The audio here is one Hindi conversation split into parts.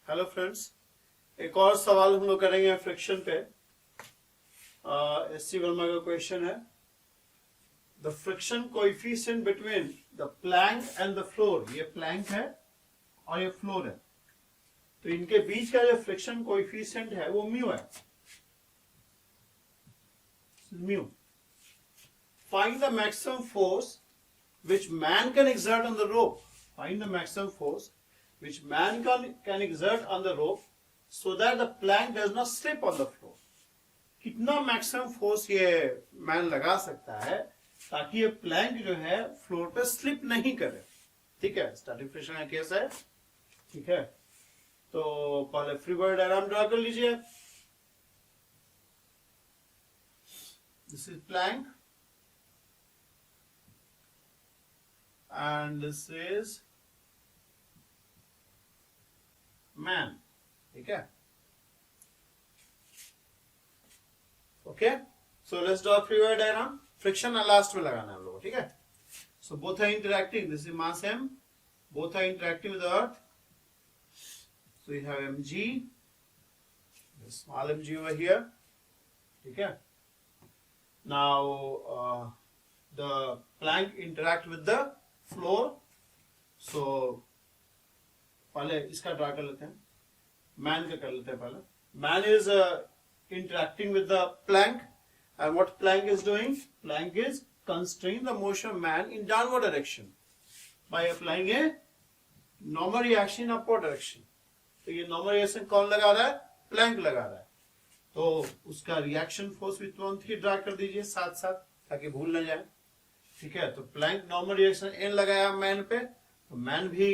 हेलो फ्रेंड्स, एक और सवाल हम लोग करेंगे फ्रिक्शन पे। एस सी वर्मा का क्वेश्चन है, the friction coefficient between the plank and the floor. ये प्लैंक है और ये फ्लोर है, तो इनके बीच का जो फ्रिक्शन कोएफिशिएंट है वो म्यू है। Mu. Find the maximum force which man can exert on the rope. Find the maximum force which man can exert on the rope so that the plank does not slip on the floor. कितना मैक्सिमम फोर्स ये मैन लगा सकता है ताकि ये प्लैंक जो है फ्लोर पे स्लिप नहीं करे। ठीक है, स्टैटिक फ्रिक्शन का केस है। ठीक है, तो पहले फ्री बॉडी डायग्राम ड्रा कर लीजिए। This is plank and this is man. ठीक है, okay. So let's draw free body diagram. Friction last में लगाना है हम लोग। ठीक है, so both are interacting, this is mass m, both are interacting with the earth, so you have mg, the small mg over here. ठीक है, now the plank interact with the floor. So पहले इसका ड्रा कर लेते हैं, मैन का कर लेते हैं पहले। Man is interacting with the plank and what plank is doing, plank is constraining the motion of man in downward direction by applying a normal reaction in upward direction. तो ये नॉर्मल रिएक्शन कौन लगा रहा है, प्लैंक लगा रहा है। तो उसका रिएक्शन फोर्स भी तुरंत ही ड्रा कर दीजिए साथ साथ, ताकि भूल न जाए। ठीक है, तो प्लैंक नॉर्मल रिएक्शन एन लगाया मैन पे, तो मैन भी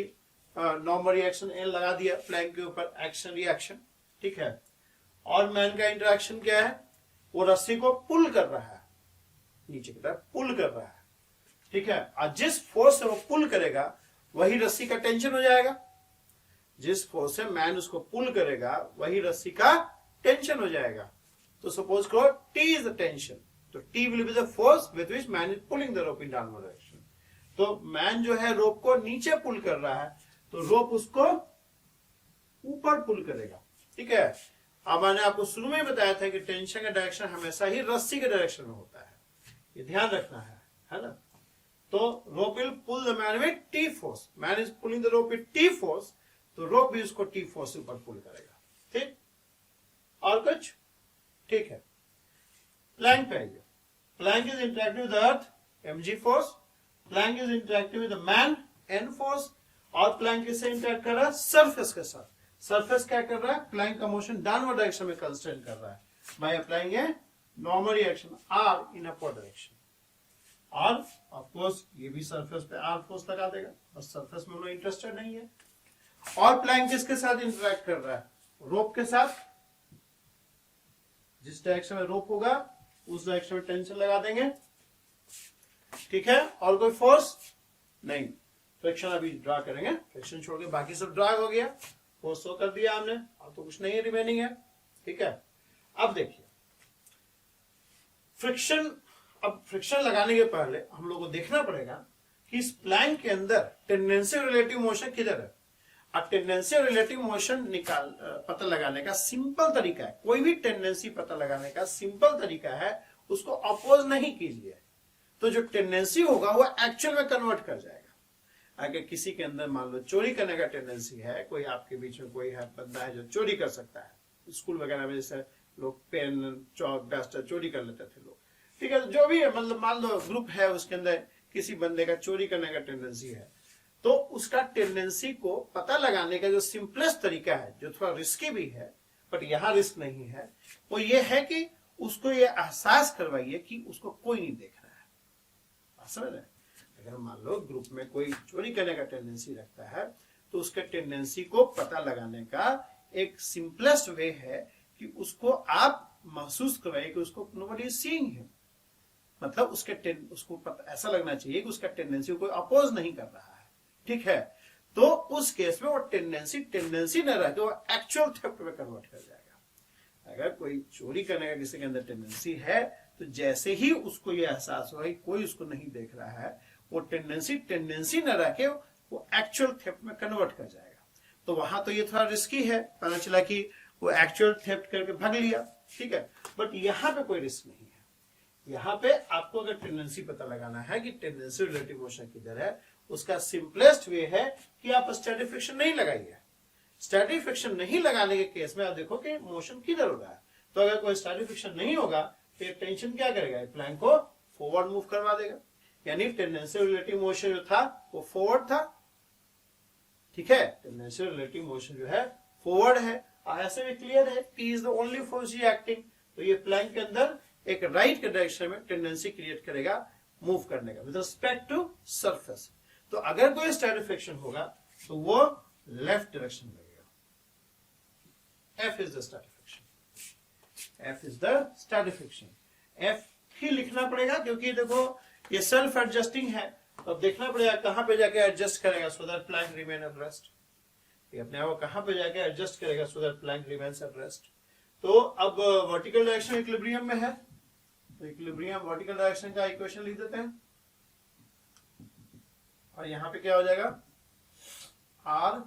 नॉर्मल रिएक्शन एन लगा दिया प्लैंक के ऊपर, एक्शन रिएक्शन। ठीक है, और मैन का इंटरेक्शन क्या है, वो रस्सी को पुल कर रहा है, नीचे की तरफ पुल कर रहा है। ठीक है, और जिस फोर्स से वो पुल करेगा वही रस्सी का टेंशन हो जाएगा। जिस फोर्स से मैन उसको पुल करेगा वही रस्सी का टेंशन हो जाएगा। तो सपोज करो टी इज द टेंशन, तो T will be the force with which man is pulling the rope in downward direction. तो मैन जो है रोप को नीचे पुल कर रहा है, तो रोप उसको ऊपर पुल करेगा। ठीक है, अब मैंने आपको शुरू में बताया था कि टेंशन का डायरेक्शन हमेशा ही रस्सी के डायरेक्शन में होता है, ये ध्यान रखना है ना। तो rope will pull the man with T force, man is pulling the rope with T force, तो रोप भी उसको T फोर्स से ऊपर पुल करेगा। ठीक, और कुछ? ठीक है, प्लैंक पे आइए। Plank is interactive with earth, mg force. Plank is interactive with man, n force. और प्लैंक किससे इंटरेक्ट कर रहा है, सरफेस के साथ। सरफेस क्या कर रहा है, प्लैंक का मोशन डाउनवर्ड डायरेक्शन में कंस्ट्रेन कर रहा है bye applying a normal reaction r in upward direction. और ऑफ कोर्स ये भी सरफेस पे r फोर्स लगा देगा, बस सरफेस में वो इंटरेस्टेड नहीं है। और प्लैंक किसके साथ इंटरेक्ट कर रहा है, रोप के साथ। जिस डायरेक्शन में रोप होगा उस डायरेक्शन में टेंशन लगा देंगे। ठीक है, और कोई फोर्स नहीं। फ्रिक्शन अभी ड्रा करेंगे, फ्रिक्शन छोड़ के बाकी सब ड्रा हो गया, फोर्स शो कर दिया हमने, और तो कुछ नहीं है, रिमेनिंग है। ठीक है, अब देखिए फ्रिक्शन। अब फ्रिक्शन लगाने के पहले हम लोग को देखना पड़ेगा कि इस प्लैंक के अंदर टेंडेंसी और रिलेटिव मोशन किधर है। अब टेंडेंसी और रिलेटिव मोशन पता लगाने का सिंपल तरीका है, कोई भी टेंडेंसी पता लगाने का सिंपल तरीका है, उसको अपोज नहीं कीजिए, तो जो टेंडेंसी होगा वो एक्चुअल में कन्वर्ट कर जाएगा। अगर किसी के अंदर मान लो चोरी करने का टेंडेंसी है, कोई आपके बीच में कोई है बंदा है जो चोरी कर सकता है, स्कूल वगैरह में जैसे लोग पेन चौक डस्टर चोरी कर लेते थे लोग। ठीक है, तो जो भी है, मतलब मान लो ग्रुप है, उसके अंदर किसी बंदे का चोरी करने का टेंडेंसी है, तो उसका टेंडेंसी को पता लगाने का जो सिंपलेस्ट तरीका है, जो थोड़ा रिस्की भी है बट यहां रिस्क नहीं है, वो ये है कि उसको ये एहसास करवाइए कि उसको कोई नहीं देख रहा है। समझ रहे? अगर मान लो ग्रुप में कोई चोरी करने का टेंडेंसी रखता है, तो उसके टेंडेंसी को पता लगाने का एक सिंपलेस्ट वे है कि उसको आप महसूस करवाइए कि उसको नोबडी इज सीइंग हिम। मतलब उसको ऐसा लगना चाहिए कि उसका टेंडेंसी कोई अपोज नहीं कर रहा है। ठीक है, तो उस केस में वो टेंडेंसी न रह के वो एक्चुअल थेफ्ट में कन्वर्ट कर जाएगा। अगर कोई चोरी करने का किसी के अंदर टेंडेंसी है, तो जैसे ही उसको ये एहसास होगा कि कोई उसको नहीं देख रहा है, वो टेंडेंसी न रह के वो एक्चुअल थेफ्ट में कन्वर्ट कर जाएगा। तो वहां तो ये थोड़ा रिस्की है, पता चला कि वो एक्चुअल थेफ्ट करके भाग लिया, ठीक है। बट यहाँ पे कोई रिस्क नहीं है। यहाँ पे आपको अगर टेंडेंसी पता लगाना है कि टेंडेंसी रिलेटिव मोशन किधर है, उसका सिंपलेस्ट वे है कि आप स्टैटिक फ्रिक्शन नहीं लगाइए। स्टैटिक फ्रिक्शन नहीं लगाने के केस में आप देखो कि मोशन किधर हो रहा है। तो अगर कोई स्टैटिक फ्रिक्शन नहीं होगा तो ये टेंशन क्या करेगा, प्लैंक को फॉरवर्ड मूव करवा देगा, यानी टेंडेंसी रिलेटिव मोशन जो था वो फॉरवर्ड था, ठीक है। टेंडेंसी रिलेटिव मोशन जो है फॉरवर्ड है, ऐसे भी क्लियर है, T is the only force acting. तो ये प्लैंक के अंदर एक राइट के डायरेक्शन में टेंडेंसी क्रिएट करेगा मूव करने का विद रिस्पेक्ट टू सरफेस। तो अगर कोई स्टैटिक फ्रिक्शन होगा तो वो लेफ्ट डायरेक्शन में लगेगा। F is the static friction, F is the static friction. F ही लिखना पड़ेगा क्योंकि देखो ये सेल्फ एडजस्टिंग है, तो अब देखना पड़ेगा कहां पे जाके एडजस्ट करेगा so that plank remain at rest. ये अपने आप को कहां पे जाके एडजस्ट करेगा so that plank remains at rest. तो अब वर्टिकल डायरेक्शन इक्विलिब्रियम में है, तो इक्विलिब्रियम वर्टिकल डायरेक्शन का इक्वेशन लिख देते हैं, और यहां पे क्या हो जाएगा, R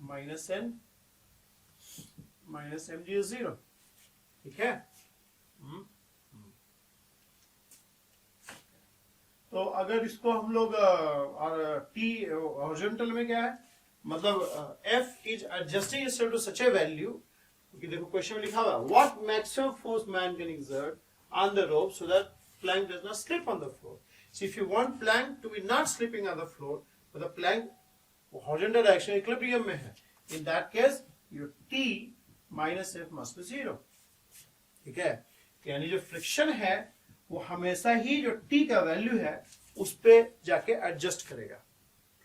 minus N minus M G is 0, ठीक है। तो अगर इसको हम लोग और टी हॉरिजॉन्टल में क्या है, मतलब F is adjusting itself to such a value, क्योंकि देखो क्वेश्चन में लिखा हुआ what maximum force man can exert on the rope so that plank does not slip on the floor. So if you want plank to be not slipping on the floor, मतलब प्लैंक हॉरिजॉन्टल डायरेक्शन इक्विलिब्रियम में है, in that case your T minus F must be 0, ठीक है। यानी जो फ्रिक्शन है वो हमेशा ही जो T का वैल्यू है उस पे जाके एडजस्ट करेगा।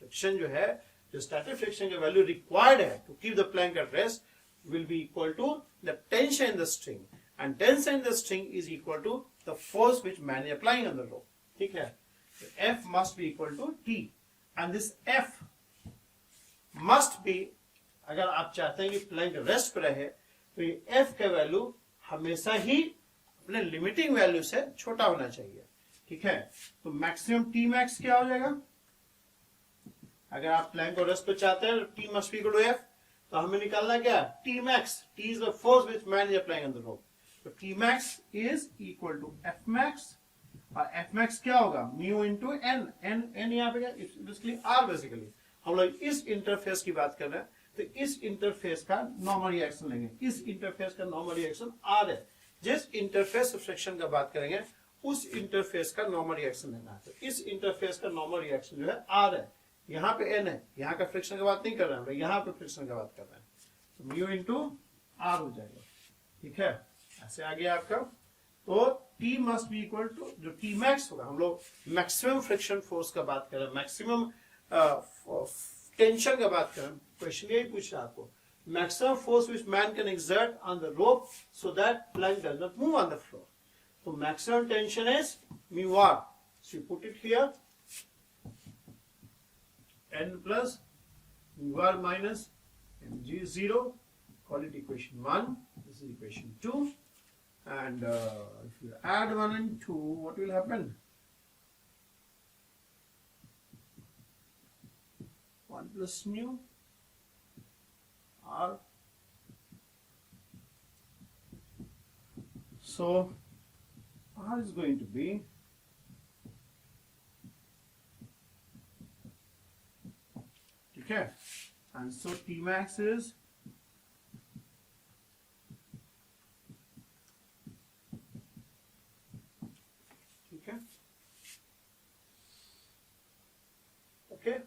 फ्रिक्शन जो है, जो स्टैटिक फ्रिक्शन का वैल्यू रिक्वायर्ड है to keep the plank at rest will be equal to the tension in the string, and tension in the string is equal to the force which man is applying on the rope, ठीक है। F must be equal to T, and this F must be, अगर आप चाहते हैं कि प्लैंक रेस्ट पे रहे तो ये F का वैल्यू हमेशा ही अपने लिमिटिंग वैल्यू से छोटा होना चाहिए, ठीक है। तो मैक्सिमम T मैक्स क्या हो जाएगा, अगर आप प्लैंक को रेस्ट पे चाहते हैं T must be equal to F, तो हमें निकालना क्या, T max, T is the force which man is applying on the rope, तो T max is equal to F max, और F मैक्स क्या होगा, म्यू इनटू n, n यहाँ पे क्या, बेसिकली R, बेसिकली हम लोग इस इंटरफेस की बात कर रहे हैं, तो इस इंटरफेस का नॉर्मल रिएक्शन लेंगे, इस इंटरफेस का नॉर्मल रिएक्शन R है। जिस इंटरफेस फ्रिक्शन का बात करेंगे उस इंटरफेस का नॉर्मल रिएक्शन लेना है, तो इस इंटरफेस का नॉर्मल रिएक्शन जो है R है, यहाँ पे n है, यहाँ का फ्रिक्शन की बात नहीं कर रहे हैं, यहाँ पे फ्रिक्शन की बात कर रहे हैं, तो म्यू इंटू R हो जाएगा, ठीक है। ऐसे आ गया आपका, तो T must be equal to जो T मैक्स होगा, हम लोग मैक्सिमम फ्रिक्शन फोर्स का बात कर रहे हैं, मैक्सिमम टेंशन का बात कर रहे हैं, क्वेश्चन यही पूछ रहा है आपको, maximum force which man can exert on the rope so that plank does not move on the floor. So maximum tension is mu r. So you put it here, n plus mu r minus mg is 0. Call it equation 1. This is equation 2. And if you add 1 and 2, what will happen? 1 plus mu R. So R is going to be okay, and so T max is okay, okay.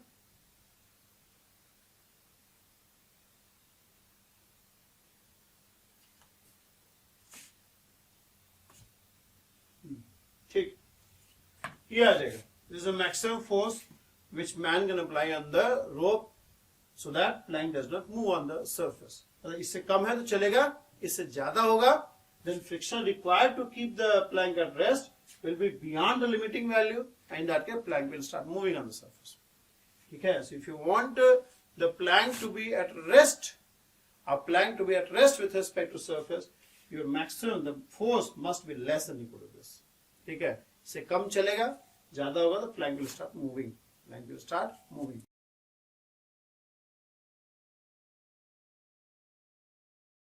ठीक, ये आ जाएगा, this is the maximum force which man can apply on the rope so that plank does not move on the surface. अगर इससे कम है तो चलेगा, इससे ज्यादा होगा then friction required to keep the plank at rest will be beyond the limiting value, and that case plank will start moving on the surface. ठीक है, so if you want the plank to be at rest, a plank to be at rest with respect to surface, your maximum the force must be less than equal to this. ठीक है, इससे कम चलेगा, ज्यादा होगा तो plank will start moving, plank will start moving.